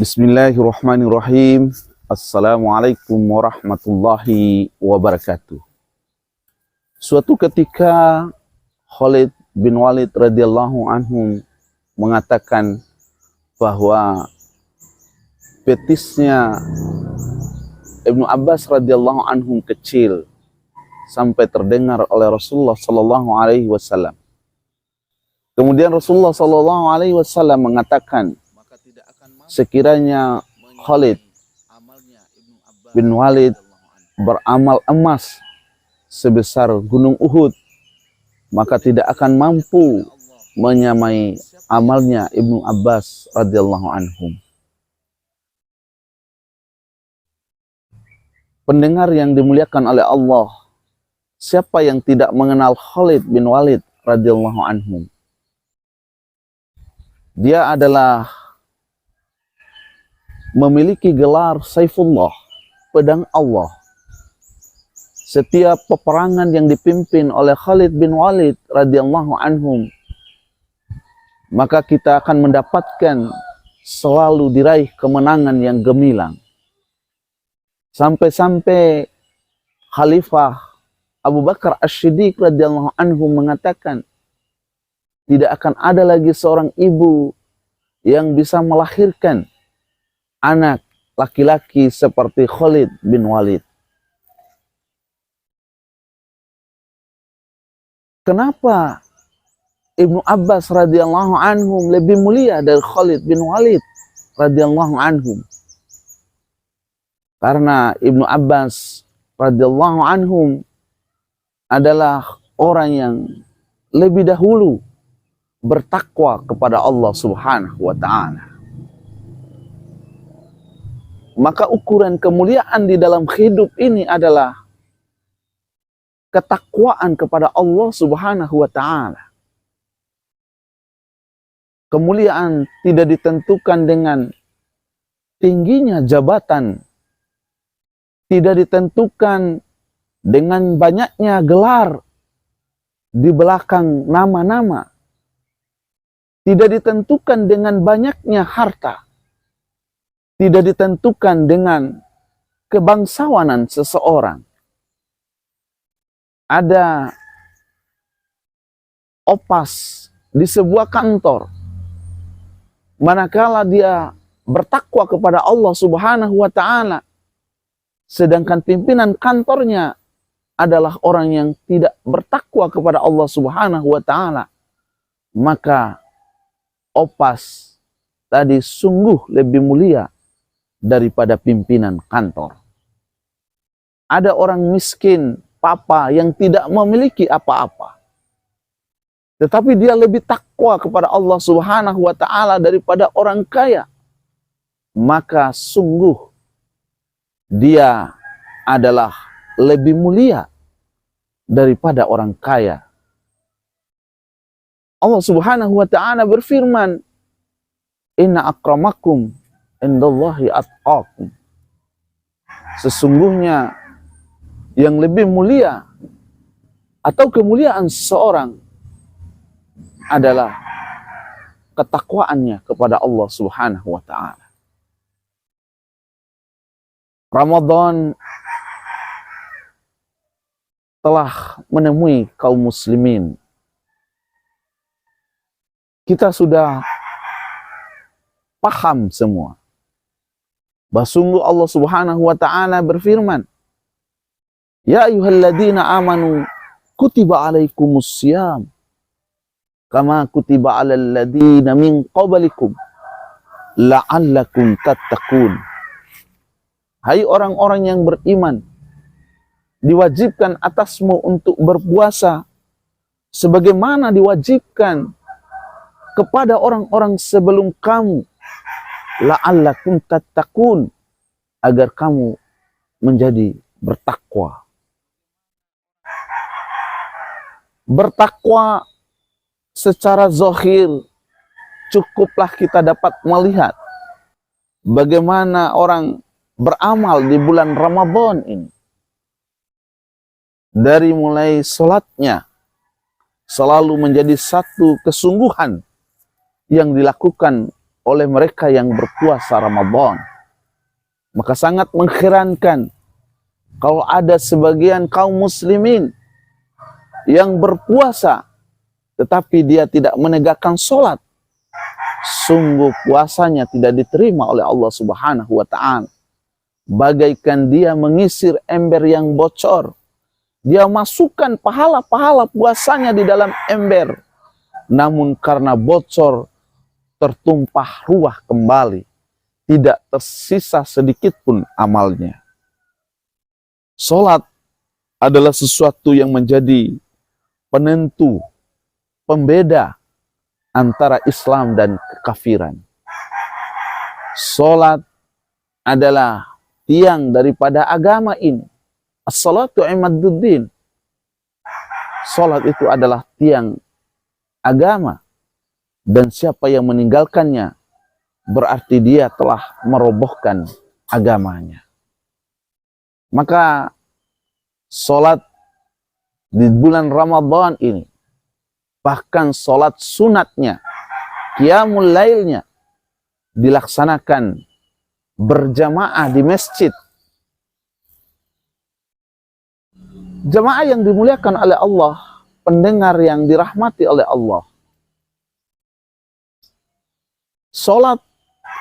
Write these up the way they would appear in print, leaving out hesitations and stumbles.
Bismillahirrahmanirrahim. Assalamualaikum warahmatullahi wabarakatuh. Suatu ketika Khalid bin Walid radhiyallahu anhu mengatakan bahwa betisnya Ibnu Abbas radhiyallahu anhu kecil sampai terdengar oleh Rasulullah sallallahu alaihi wasallam. Kemudian Rasulullah sallallahu alaihi wasallam mengatakan, sekiranya Khalid bin Walid beramal emas sebesar gunung Uhud, maka tidak akan mampu menyamai amalnya Ibnu Abbas radhiyallahu anhum. Pendengar yang dimuliakan oleh Allah, siapa yang tidak mengenal Khalid bin Walid radhiyallahu anhum? Dia adalah memiliki gelar Saifullah, pedang Allah. Setiap peperangan yang dipimpin oleh Khalid bin Walid radhiyallahu anhum, maka kita akan mendapatkan selalu diraih kemenangan yang gemilang. Sampai-sampai Khalifah Abu Bakar As-Siddiq radhiyallahu anhu mengatakan, tidak akan ada lagi seorang ibu yang bisa melahirkan anak laki-laki seperti Khalid bin Walid. Kenapa Ibnu Abbas radhiyallahu anhum lebih mulia dari Khalid bin Walid radhiyallahu anhum? Karena Ibnu Abbas radhiyallahu anhum adalah orang yang lebih dahulu bertakwa kepada Allah Subhanahu wa ta'ala. Maka ukuran kemuliaan di dalam hidup ini adalah ketakwaan kepada Allah Subhanahu wa ta'ala. Kemuliaan tidak ditentukan dengan tingginya jabatan, tidak ditentukan dengan banyaknya gelar di belakang nama-nama, tidak ditentukan dengan banyaknya harta, tidak ditentukan dengan kebangsawanan seseorang. Ada opas di sebuah kantor, manakala dia bertakwa kepada Allah Subhanahu wa ta'ala, sedangkan pimpinan kantornya adalah orang yang tidak bertakwa kepada Allah Subhanahu wa ta'ala, maka opas tadi sungguh lebih mulia daripada pimpinan kantor. Ada orang miskin, papa, yang tidak memiliki apa-apa, tetapi dia lebih takwa kepada Allah Subhanahu wa ta'ala daripada orang kaya, maka sungguh dia adalah lebih mulia daripada orang kaya. Allah Subhanahu wa ta'ala berfirman, inna akramakum indallahi atqakum. Sesungguhnya yang lebih mulia atau kemuliaan seseorang adalah ketakwaannya kepada Allah Subhanahu wa ta'ala. Ramadan telah menemui kaum muslimin. Kita sudah paham semua bahwa sungguh Allah Subhanahu wa ta'ala berfirman, ya ayyuhalladzina amanu kutiba alaikumussyam kama kutiba alal ladzina min qablikum la'allakum tattaqun. Hai orang-orang yang beriman, diwajibkan atasmu untuk berpuasa sebagaimana diwajibkan kepada orang-orang sebelum kamu, la'allakum tattaqun, agar kamu menjadi bertakwa. Bertakwa secara zahir cukuplah kita dapat melihat bagaimana orang beramal di bulan Ramadan ini. Dari mulai sholatnya selalu menjadi satu kesungguhan yang dilakukan oleh mereka yang berpuasa Ramadan. Maka sangat mengherankan kalau ada sebagian kaum muslimin yang berpuasa tetapi dia tidak menegakkan sholat. Sungguh puasanya tidak diterima oleh Allah Subhanahu wa ta'ala. Bagaikan dia mengisir ember yang bocor. Dia masukkan pahala-pahala puasanya di dalam ember. Namun karena bocor, tertumpah ruah kembali. Tidak tersisa sedikit pun amalnya. Sholat adalah sesuatu yang menjadi penentu, pembeda antara Islam dan kekafiran. Sholat adalah tiang daripada agama ini. As-salatu imaduddin. Sholat itu adalah tiang agama. Dan siapa yang meninggalkannya, berarti dia telah merobohkan agamanya. Maka sholat di bulan Ramadan ini, bahkan sholat sunatnya, qiyamul lailnya, dilaksanakan berjamaah di masjid. Jamaah yang dimuliakan oleh Allah, pendengar yang dirahmati oleh Allah. Sholat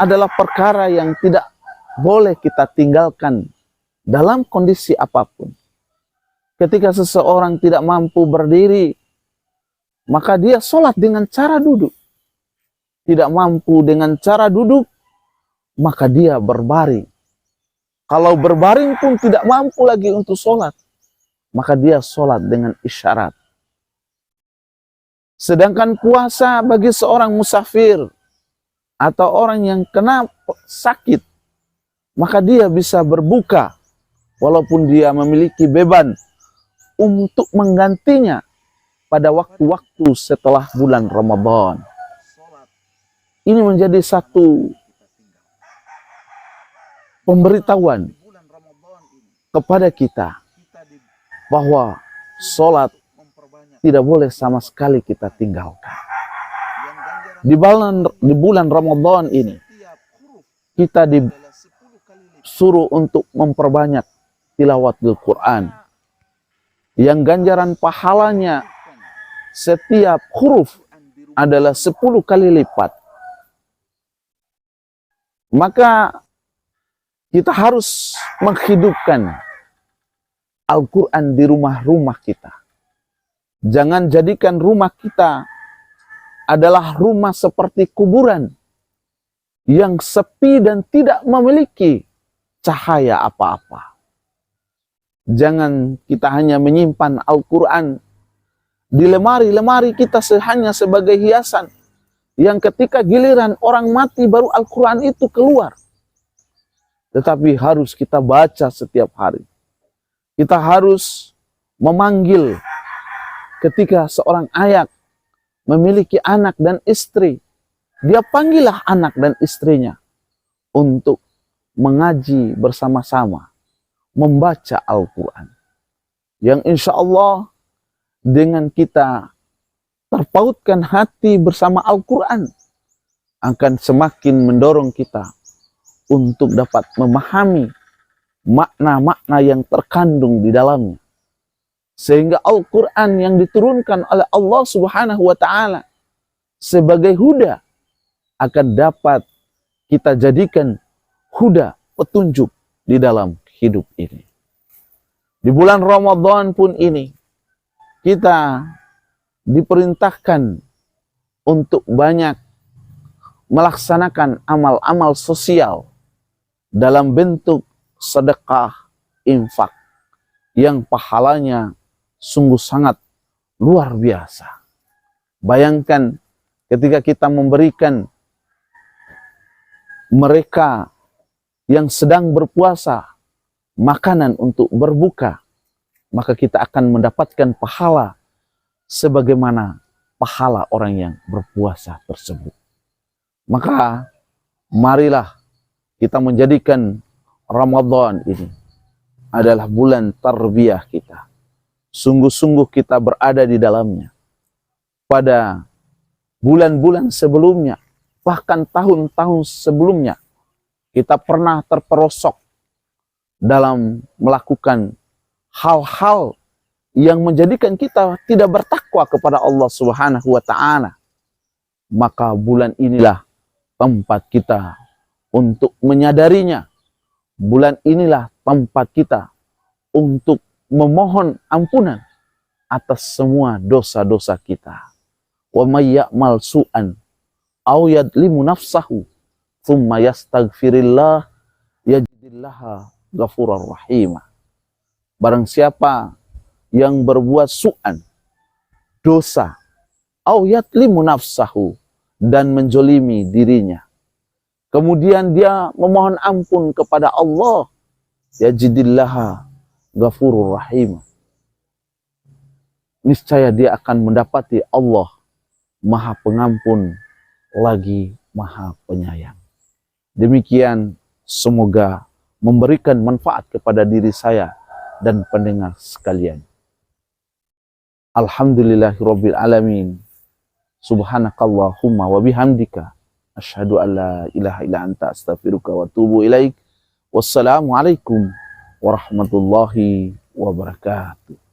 adalah perkara yang tidak boleh kita tinggalkan dalam kondisi apapun. Ketika seseorang tidak mampu berdiri, maka dia sholat dengan cara duduk. Tidak mampu dengan cara duduk, maka dia berbaring. Kalau berbaring pun tidak mampu lagi untuk sholat, maka dia sholat dengan isyarat. Sedangkan puasa bagi seorang musafir atau orang yang kena sakit, maka dia bisa berbuka walaupun dia memiliki beban untuk menggantinya pada waktu-waktu setelah bulan Ramadan. Ini menjadi satu pemberitahuan kepada kita bahwa sholat tidak boleh sama sekali kita tinggalkan. Di bulan Ramadan ini, kita disuruh untuk memperbanyak tilawatul Quran. Yang ganjaran pahalanya setiap huruf adalah 10 kali lipat. Maka kita harus menghidupkan Al-Quran di rumah-rumah kita. Jangan jadikan rumah kita adalah rumah seperti kuburan yang sepi dan tidak memiliki cahaya apa-apa. Jangan kita hanya menyimpan Al-Quran di lemari-lemari kita hanya sebagai hiasan, yang ketika giliran orang mati baru Al-Quran itu keluar. Tetapi harus kita baca setiap hari. Kita harus memanggil ketika seorang ayah memiliki anak dan istri, dia panggillah anak dan istrinya untuk mengaji bersama-sama, membaca Al-Quran. Yang insya Allah dengan kita terpautkan hati bersama Al-Quran, akan semakin mendorong kita untuk dapat memahami makna-makna yang terkandung di dalamnya. Sehingga Al-Quran yang diturunkan oleh Allah Subhanahu wa ta'ala sebagai huda akan dapat kita jadikan huda, petunjuk di dalam hidup ini. Di bulan Ramadan pun ini, kita diperintahkan untuk banyak melaksanakan amal-amal sosial dalam bentuk sedekah, infak, yang pahalanya sungguh sangat luar biasa. Bayangkan ketika kita memberikan mereka yang sedang berpuasa makanan untuk berbuka, maka kita akan mendapatkan pahala sebagaimana pahala orang yang berpuasa tersebut. Maka marilah kita menjadikan Ramadan ini adalah bulan tarbiyah kita. Sungguh-sungguh kita berada di dalamnya. Pada bulan-bulan sebelumnya, bahkan tahun-tahun sebelumnya kita pernah terperosok dalam melakukan hal-hal yang menjadikan kita tidak bertakwa kepada Allah Subhanahu wa taala, maka bulan inilah tempat kita untuk menyadarinya. Bulan inilah tempat kita untuk memohon ampunan atas semua dosa-dosa kita. Wa may ya'mal su'an aw yadlimu nafsahu thumma yastaghfirillah yajidillaha ghafurar rahima. Barang siapa yang berbuat su'an, dosa, aw yadlimu nafsahu, dan menjolimi dirinya, kemudian dia memohon ampun kepada Allah, yajidillaha ghafurur rahim, niscaya dia akan mendapati Allah Maha Pengampun lagi Maha Penyayang. Demikian, semoga memberikan manfaat kepada diri saya dan pendengar sekalian. Alhamdulillahirabbil alamin. Subhanakallahumma wa bihamdika asyhadu an la ilaha illa anta astaghfiruka wa atubu ilaik. Wassalamualaikum warahmatullahi wabarakatuh.